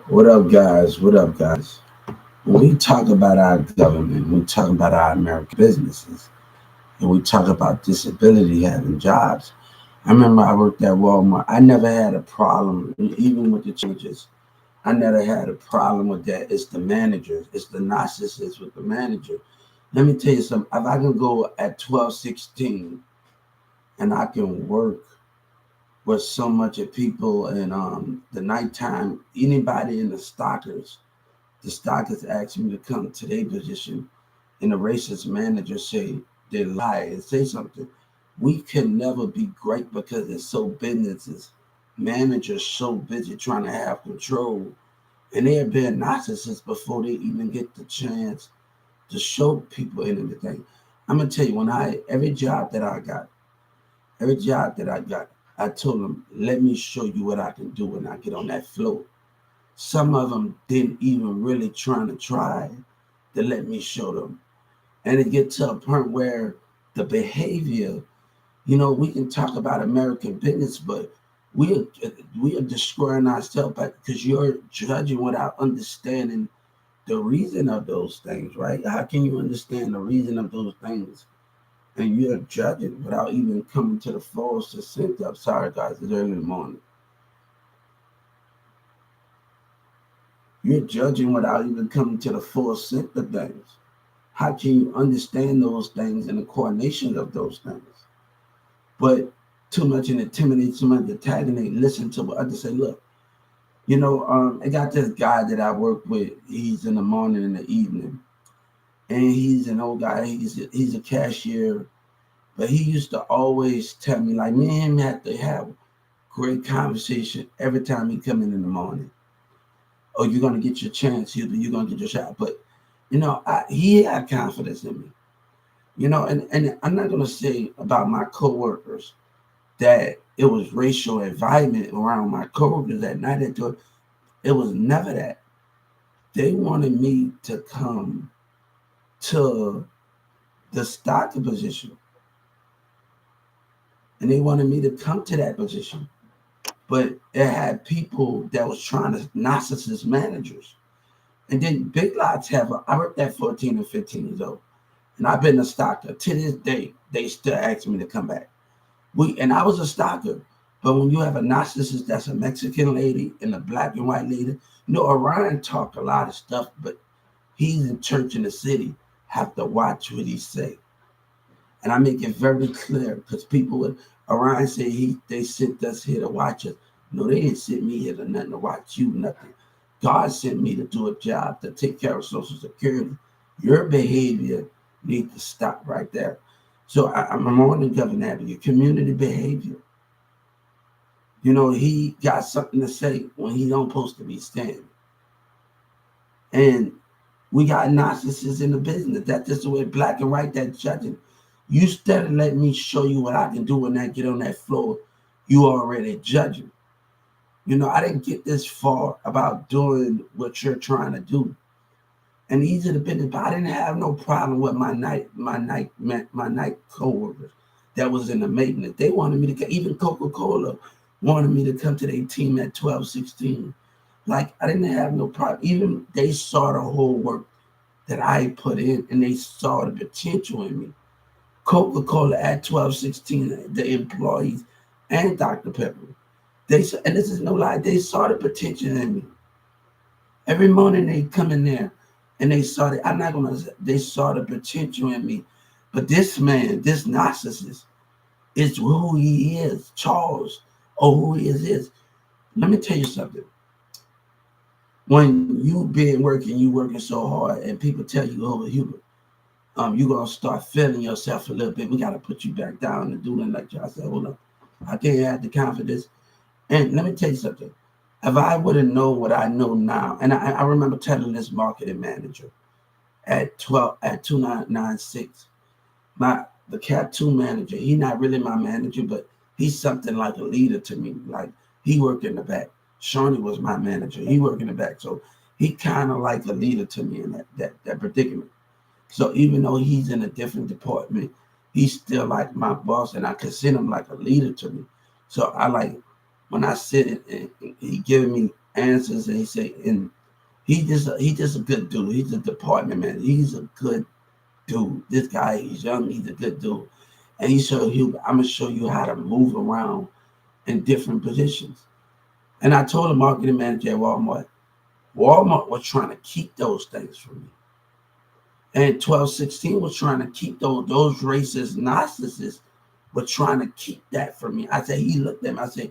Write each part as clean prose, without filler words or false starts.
What up, guys? What up, guys? When we talk about our government, we talk about our American businesses, and we talk about disability having jobs. I remember I worked at Walmart. I never had a problem, even with the changes. I never had a problem with that. It's the managers. It's the narcissists with the manager. Let me tell you something. If I can go at 12:16 and I can work with so much of people in the nighttime, anybody in the stockers asked me to come to their position, and the racist manager say they lie and say something. We can never be great because it's so businesses. Managers so busy trying to have control, and they're being narcissists before they even get the chance to show people anything. I'm gonna tell you, when I every job that I got, I told them, let me show you what I can do when I get on that floor. Some of them didn't even really try to let me show them. And it gets to a point where the behavior, we can talk about American business, but we are destroying ourselves because you're judging without understanding the reason of those things, right? How can you understand the reason of those things? And you're judging without even coming to the full succinct of, sorry guys, it's early in the morning. You're judging without even coming to the full sense of things. How can you understand those things and the coordination of those things? But too much intimidate, too much antagonate, listen to what others say. Look, I got this guy that I work with. He's in the morning and the evening. And he's an old guy. He's a cashier. But he used to always tell me, like, me and him had to have great conversation every time he come in the morning. Oh, you're going to get your chance. You're going to get your shot. But, he had confidence in me. And I'm not going to say about my coworkers that it was racial environment around my coworkers that night. It was never that. They wanted me to come to the stock position. And they wanted me to come to that position. But it had people that was trying to narcissist managers. And then big lots I worked at 14 and 15 years old. And I've been a stocker. To this day, they still ask me to come back. And I was a stocker. But when you have a narcissist that's a Mexican lady and a black and white lady, Orion talk a lot of stuff, but he's in church in the city, have to watch what he say. And I make it very clear because people would, Orion say they sent us here to watch us. No, they didn't send me here to nothing to watch you, nothing. God sent me to do a job to take care of Social Security. Your behavior needs to stop right there. So I'm on the governor, your community behavior. He got something to say when he don't supposed to be standing. And we got narcissists in the business. That's just the way black and white that's judging. You instead of letting me show you what I can do when I get on that floor, you already judging. I didn't get this far about doing what you're trying to do. And these are the business, but I didn't have no problem with my night coworkers that was in the maintenance. They wanted me to, even Coca-Cola wanted me to come to their team at 12:16. Like, I didn't have no problem. Even they saw the whole work that I put in, and they saw the potential in me. Coca-Cola at 12:16, the employees, and Dr. Pepper. And this is no lie, they saw the potential in me. Every morning they come in there and they saw they saw the potential in me. But this man, this narcissist, is who he is, Charles, or who he is. Let me tell you something. When you been working, you working so hard, and people tell you, oh, Hubert, you're gonna start feeling yourself a little bit. We gotta put you back down and do that like you. I said, hold up, I can't have the confidence. And let me tell you something. If I would have known what I know now, and I remember telling this marketing manager at 296, the Cat 2 manager, he's not really my manager, but he's something like a leader to me. Like, he worked in the back. Shawnee was my manager. He worked in the back. So he kind of like a leader to me in that predicament. So even though he's in a different department, he's still like my boss, and I consider him like a leader to me. So I like when I sit and he giving me answers, and he say, and he just a good dude. He's a department man. He's a good dude. This guy, he's young. He's a good dude, and I'm gonna show you how to move around in different positions. And I told the marketing manager at Walmart, Walmart was trying to keep those things from me. And 1216 was trying to keep those racist narcissists were trying to keep that from me. I said, he looked at me, I said,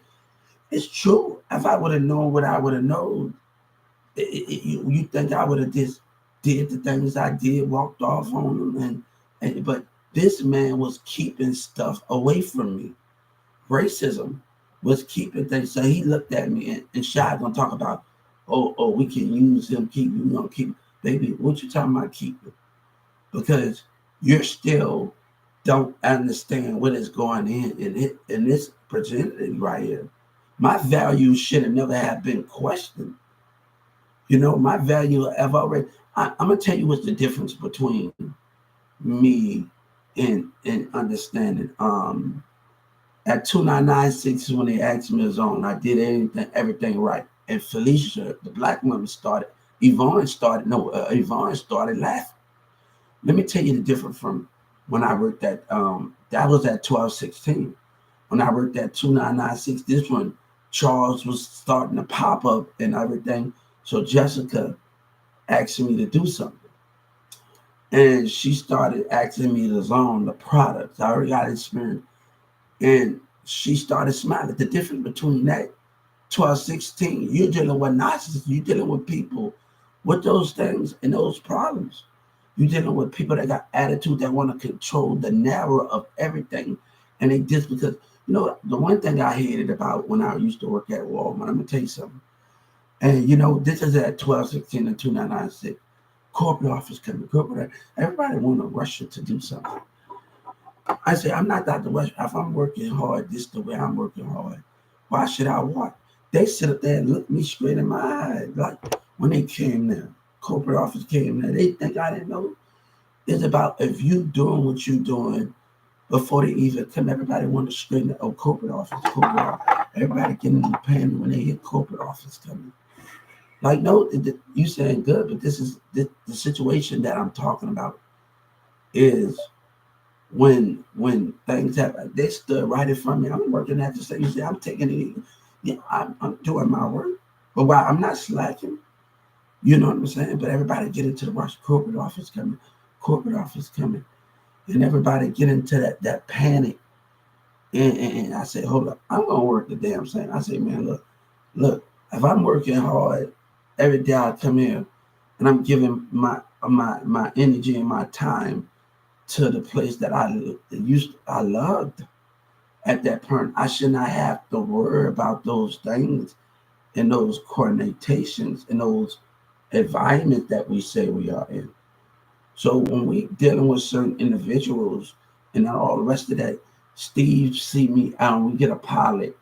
it's true. If I would have known what I would have known, you think I would have just did the things I did, walked off on them, but this man was keeping stuff away from me. Racism was keeping things. So he looked at me and Shy gonna talk about, we can use him, keep you gonna keep, baby. What you talking about keeping? Because you're still don't understand what is going in this presented right here. My value should have never have been questioned. My value I've already. I'm gonna tell you what's the difference between me and understanding. At 2996 when they asked me to zone, I did everything right. And Felicia, the black woman, started. Yvonne started laughing. Let me tell you the difference from when I worked at that was at 1216. When I worked at 2996, this one, Charles was starting to pop up and everything. So Jessica asked me to do something. And she started asking me to zone the products. I already got experience. And she started smiling. The difference between that 1216, you're dealing with narcissists, you're dealing with people with those things and those problems. You're dealing with people that got attitude that want to control the narrow of everything. And they just because, the one thing I hated about when I used to work at Walmart, I'm going to tell you something. And, this is at 1216 and 2996. Corporate office coming, everybody want to rush it to do something. I say, I'm not Dr. West. If I'm working hard, this is the way I'm working hard. Why should I walk? They sit up there and look me straight in my eyes. Like when they came there, corporate office came there, they think I didn't know. It's about if you doing what you doing before they even come, everybody want to straighten it. Oh, corporate office. Everybody getting in the panic when they hear corporate office coming. Like, no, you saying good, but this is the situation that I'm talking about is when things happen, they stood right in front of me. I'm working at the same. You see, I'm taking it. I'm doing my work, but while I'm not slacking, you know what I'm saying. But everybody get into the rush. Corporate office coming, and everybody get into that panic. And I say, hold up, I'm gonna work the damn thing. I say, man, look. If I'm working hard every day, I come here and I'm giving my energy and my time to the place that I loved at that point. I should not have to worry about those things and those coordinations and those environments that we say we are in. So when we dealing with certain individuals and all the rest of that, Steve see me out and we get a pilot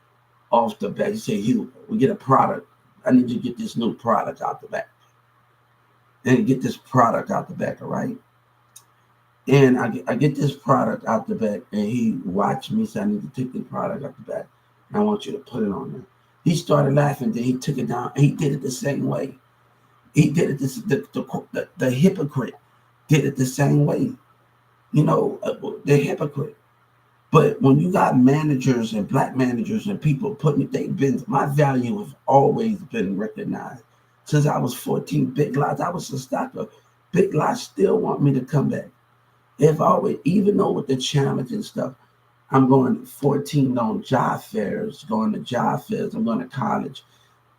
off the back. He say, Hugh, we get a product. I need you to get this new product out the back. And get this product out the back, all right? And I get this product out the back, and he watched me say, I need to take the product out the back, and I want you to put it on there. He started laughing, then he took it down, and he did it the same way. He did it, the hypocrite did it the same way. The hypocrite. But when you got managers and black managers and people my value has always been recognized. Since I was 14, Big Lots, I was a stocker. Big Lots still want me to come back. If always, even though with the challenge and stuff, I'm going 14 on job fairs, I'm going to college,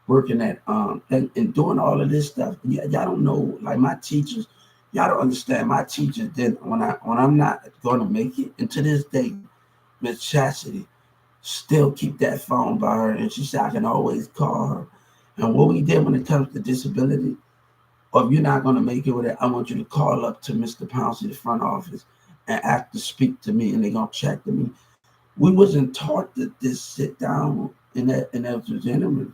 working at and doing all of this stuff. Y'all don't know, like my teachers, y'all don't understand. My teachers didn't when I'm not going to make it. And to this day, Miss Chastity still keep that phone by her, and she said I can always call her. And what we did when it comes to disability, or if you're not going to make it with it, I want you to call up to Mr. Pouncey, the front office, and ask to speak to me, and they're going to check to me. We wasn't taught to just sit down in those gentlemen.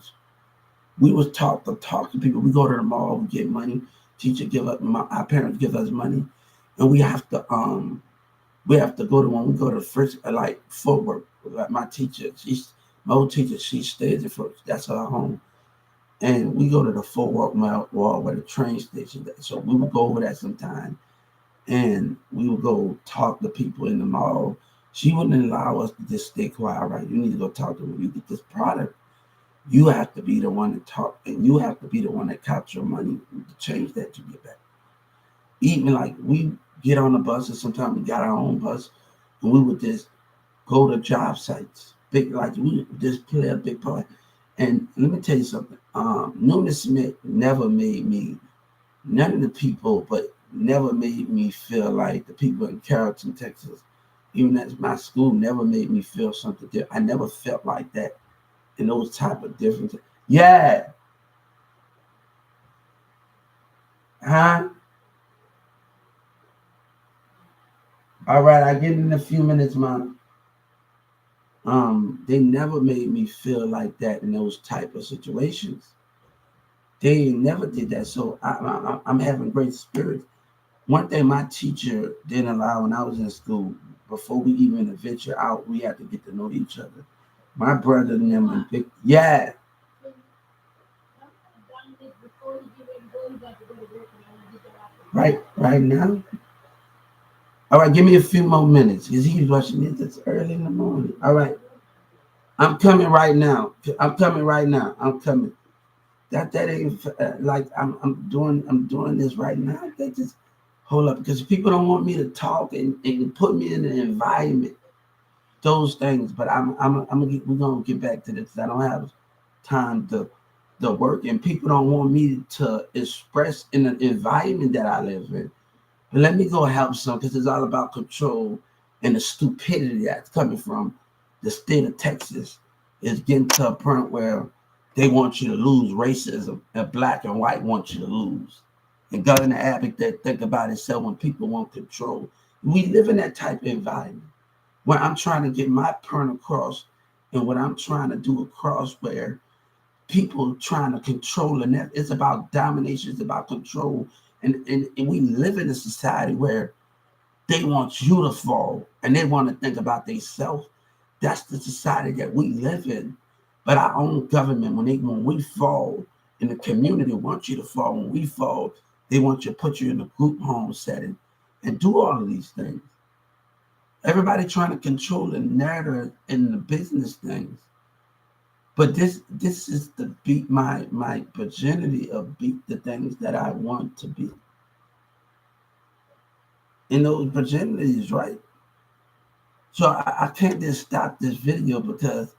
We was taught to talk to people. We go to the mall, we get money. Teacher our parents give us money, and we have to go to when we go to first like footwork. Like my teacher, My old teacher, she stayed there first. That's her home. And we go to the Fort Worth Mall where the train station is. So we would go over there sometime and we would go talk to people in the mall. She wouldn't allow us to just stay quiet. All right, you need to go talk to them. You get this product. You have to be the one to talk, and you have to be the one that capture money to change that you get back. Even like we get on the bus, and sometimes we got our own bus, and we would just go to job sites. Big like we would just play a big part. And let me tell you something. Newman Smith never made me none of the people, but never made me feel like the people in Carrollton, Texas, even at my school, never made me feel something different. I never felt like that in those type of differences. Yeah, huh? All right, I get in a few minutes, Mom. They never made me feel like that in those type of situations. They never did that. So I'm having great spirits. One thing my teacher didn't allow when I was in school, before we even venture out, we had to get to know each other. My brother and them, and big, yeah, right now. All right, give me a few more minutes because he's rushing it. It's early in the morning. All right, I'm coming right now. I'm coming right now. I'm coming. That ain't like I'm doing this right now. They just hold up because people don't want me to talk and put me in an environment. Those things, but we're gonna get back to this. I don't have time to the work, and people don't want me to express in an environment that I live in. But let me go help some because it's all about control and the stupidity that's coming from the state of Texas is getting to a point where they want you to lose racism, and black and white want you to lose. And Governor Abbott that think about itself when people want control. We live in that type of environment where I'm trying to get my point across and what I'm trying to do across where people trying to control and that it's about domination, it's about control. And we live in a society where they want you to fall and they want to think about themselves. That's the society that we live in. But our own government, when we fall, and the community wants you to fall. When we fall, they want you to put you in a group home setting and do all of these things. Everybody trying to control the narrative and the business things. But this is to beat my virginity of beat the things that I want to be. And those virginities, right? So I can't just stop this video because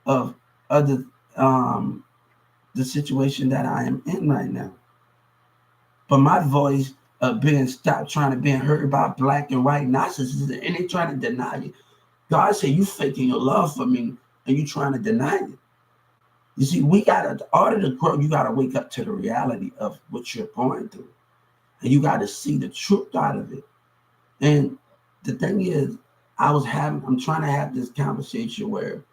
of other the situation that I am in right now. But my voice of being stopped trying to being heard by black and white narcissists and they trying to deny it. God said you faking your love for me and you trying to deny it. You see, we gotta in order to grow, you gotta wake up to the reality of what you're going through. And you gotta see the truth out of it. And the thing is, I'm trying to have this conversation where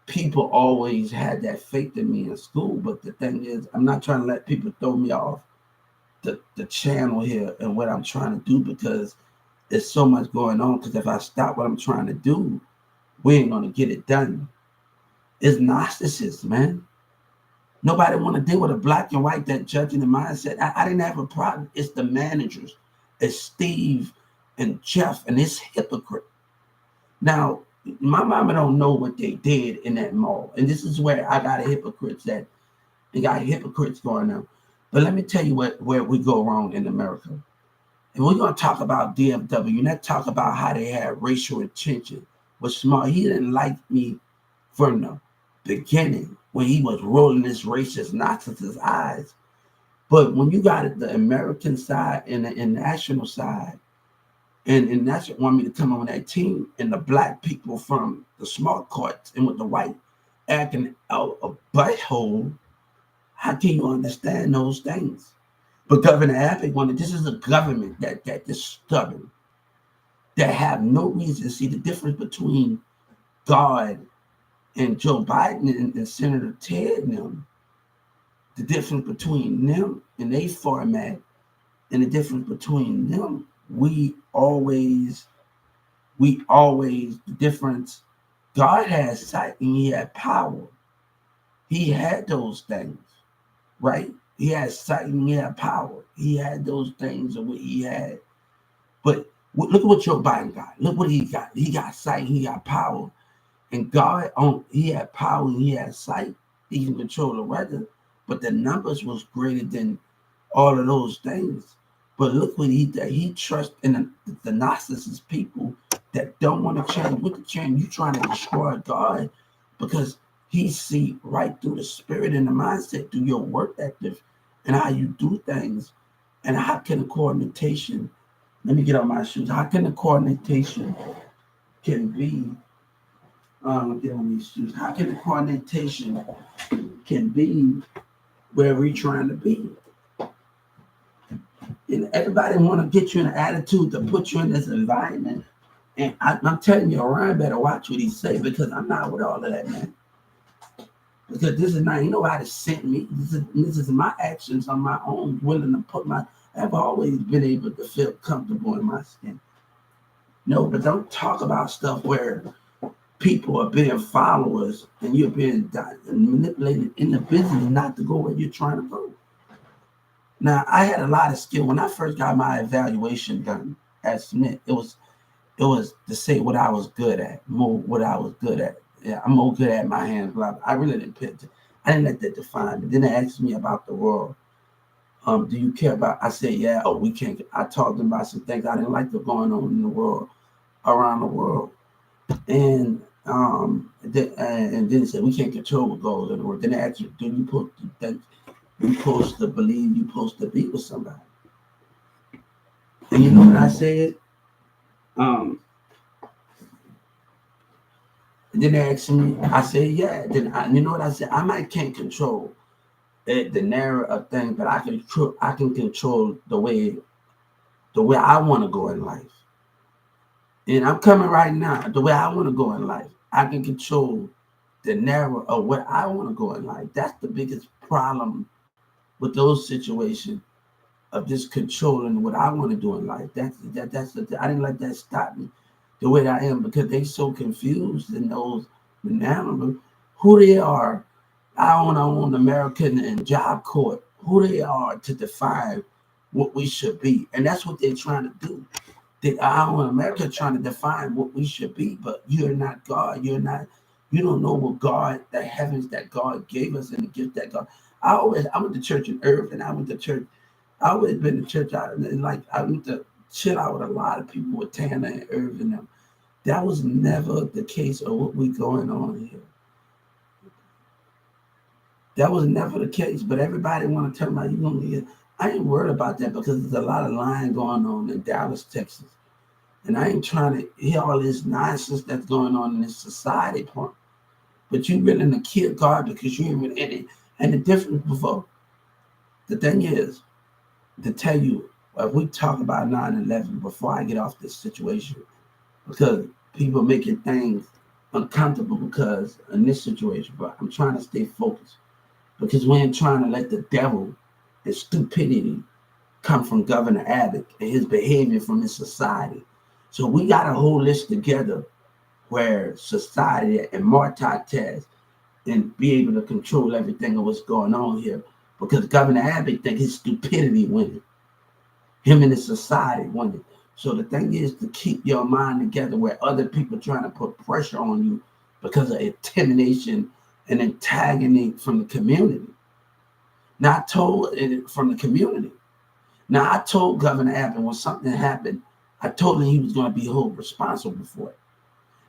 people always had that faith in me in school. But the thing is, I'm not trying to let people throw me off the channel here and what I'm trying to do because there's so much going on. Because if I stop what I'm trying to do, we ain't gonna get it done. It's narcissists, man. Nobody want to deal with a black and white that judging the mindset. I didn't have a problem. It's the managers. It's Steve and Jeff and it's hypocrite. Now, my mama don't know what they did in that mall. And this is where I got hypocrites that they got hypocrites going on. But let me tell you where we go wrong in America. And we're going to talk about DFW and let's talk about how they had racial tension. Was smart. He didn't like me from the beginning when he was rolling his racist narcissist eyes. But when you got the American side and the national side, and that's what want me to come on that team, and the black people from the smart carts and with the white acting out a butthole, how can you understand those things? But Governor Abbott wanted this is a government that is stubborn, that have no reason to see the difference between God and Joe Biden and Senator Ted and them, the difference between them and they format and the difference between them, we always the difference God had sight and he had power. He had those things, right? He had sight and he had power. He had those things of what he had. But look at what Joe Biden got. Look what he got. He got sight and he got power. And he had power and he had sight. He can control the weather. But the numbers was greater than all of those things. But look what he did. He trusts in the narcissist people that don't want to change. With the change, you trying to destroy God because he see right through the spirit and the mindset, through your work ethic and how you do things. And how can the coordination, let me get on my shoes. How can the coordination can be, get on these shoes. How can the coordination can be where we're trying to be? And everybody want to get you in an attitude to put you in this environment. And I'm telling you, Orion better watch what he say because I'm not with all of that, man. Because this is not, you know how to sent me. This is my actions on my own, willing to put I've always been able to feel comfortable in my skin. No, but don't talk about stuff where people are being followers and you're being manipulated in the business not to go where you're trying to go. Now, I had a lot of skill. When I first got my evaluation done at Smith, it was to say what I was good at, more what I was good at. Yeah, I'm more good at my hands. I really didn't pick it. I didn't let that define me. Then they asked me about the world. Do you care about? I said, yeah. Oh, we can't. I talked about some things I didn't like that going on in the world, around the world, and then they said we can't control what goes in the world. Then they asked you, do you put that you supposed to believe you supposed to be with somebody? And you know what I said? And then they asked me, I said, yeah. You know what I said? I might can't control the narrow of things, but I can control the way I want to go in life. And I'm coming right now, the way I want to go in life. I can control the narrow of what I want to go in life. That's the biggest problem with those situations of just controlling what I want to do in life. I didn't let that stop me the way I am because they so confused in those bananas who they are. I own American and Job Court, who they are to define what we should be. And that's what they're trying to do. I own America trying to define what we should be, but you're not God. You don't know what God, the heavens that God gave us and the gift that God. I went to church in Earth and I went to church. I always been to church out and like I went to chill out with a lot of people with Tana and Irv and them. That was never the case of what we going on here. That was never the case, but everybody want to tell me you gonna get. I ain't worried about that because there's a lot of lying going on in Dallas, Texas, and I ain't trying to hear all this nonsense that's going on in this society part. But you willing to kill God because you ain't in it. And the difference before, the thing is, to tell you, we talk about 9/11 before I get off this situation, because people making things uncomfortable because in this situation, but I'm trying to stay focused because we ain't trying to let the devil and stupidity come from Governor Abbott and his behavior from his society. So we got to hold this together where society and multitask and be able to control everything of what's going on here because Governor Abbott think his stupidity winning. Him and his society winning. So the thing is to keep your mind together where other people trying to put pressure on you because of intimidation and antagonism from the community. Now I told it from the community. Now I told Governor Abbott when something happened, I told him he was going to be held responsible for it.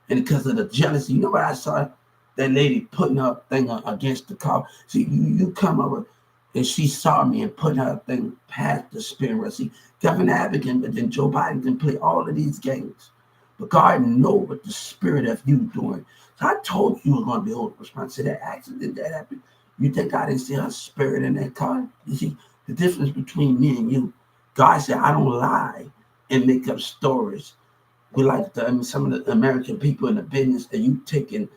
And because of the jealousy, you know what I saw? That lady putting her thing against the car. See, you come over and she saw me and put her thing past the spear. See, Governor Abbott but then Joe Biden can play all of these games. But God knows what the spirit of you doing. So I told you were going to be held responsible. That accident that happened, you think I didn't see her spirit in that car? You see, the difference between me and you, God said, I don't lie and make up stories. We like some of the American people in the business that you taking.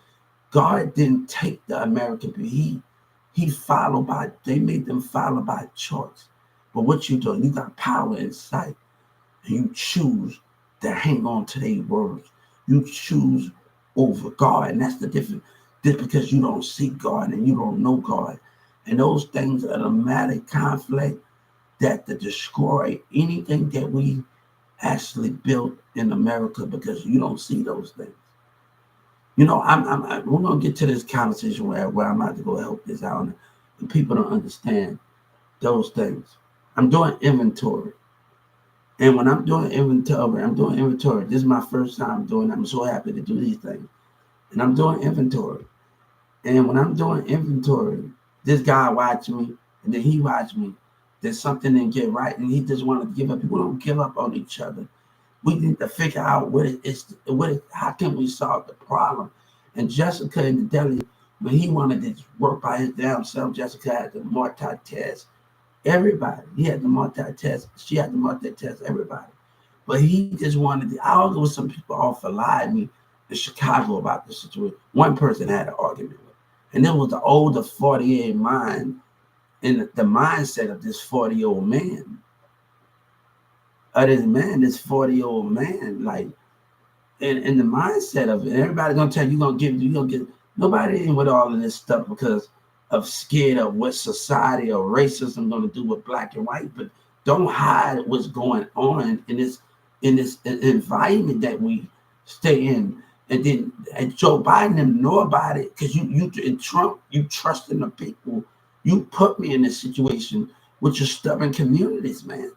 God didn't take the American people. He followed by, they made them follow by choice. But what you do, you got power inside. And you choose to hang on to their words. You choose over God. And that's the difference. Just because you don't see God and you don't know God. And those things are the matter conflict that to destroy anything that we actually built in America, because you don't see those things. You know, we're gonna get to this conversation where I'm about to go help this out, and people don't understand those things. I'm doing inventory, and when I'm doing inventory. This is my first time doing it. I'm so happy to do these things, and I'm doing inventory. And when I'm doing inventory, this guy watched me, and then he watched me. There's something didn't get right, and he just wanted to give up. People don't give up on each other. We need to figure out how can we solve the problem. And Jessica in the deli, when he wanted to work by his damn self, Jessica had to multitask everybody. He had to multitask. She had to multitask everybody. But he just wanted to. I was with some people off for lying me in Chicago about the situation. One person had an argument with, and it was the older 48 mind in the mindset of this 40-year-old man. This 40-year-old man, like, in the mindset of it, everybody gonna tell you, you're gonna get nobody in with all of this stuff because of scared of what society or racism gonna do with black and white, but don't hide what's going on in this environment that we stay in. And Joe Biden didn't know about it because you and Trump, you trust in the people. You put me in this situation with your stubborn communities, man.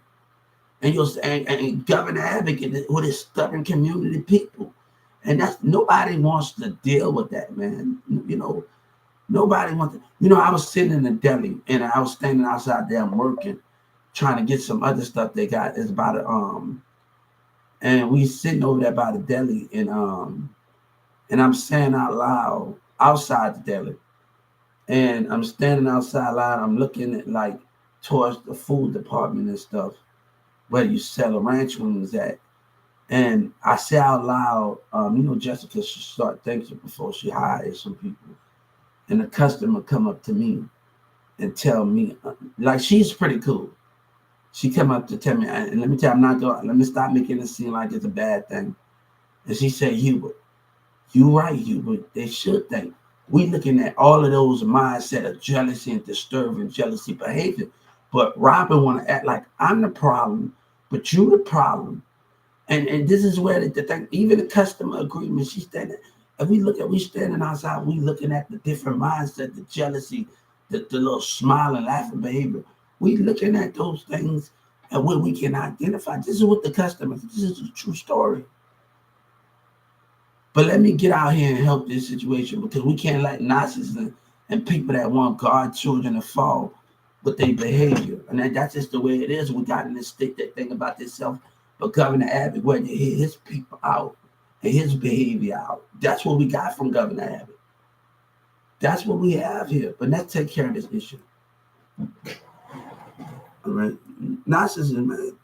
And Governor Advocate with his stubborn community people. And that's nobody wants to deal with that, man. You know, nobody wants to. You know, I was sitting in the deli and I was standing outside there, I'm working, trying to get some other stuff they got. It's about and we sitting over there by the deli, and I'm saying out loud outside the deli. And I'm standing outside loud, I'm looking at like towards the food department and stuff, where you sell the ranch wings at. And I say out loud, Jessica should start thinking before she hires some people. And the customer come up to me and tell me, like, she's pretty cool. She come up to tell me, and let me tell you, let me stop making it seem like it's a bad thing. And she said, Hubert, you right, Hubert, they should think. We looking at all of those mindset of jealousy and disturbing jealousy behavior. But Robin want to act like I'm the problem, but you the problem. And this is where the thing, even the customer agreement, she's standing. And we standing outside, we looking at the different mindset, the jealousy, the little smile and laughing behavior. We looking at those things and what we can identify. This is what the customer, this is a true story. But let me get out here and help this situation, because we can't let narcissists and people that want God's children to fall with their behavior. And that's just the way it is. We got in this state that thing about this self. But Governor Abbott, where to hit his people out and his behavior out. That's what we got from Governor Abbott. That's what we have here. But let's take care of this issue. All right. Narcissism, man.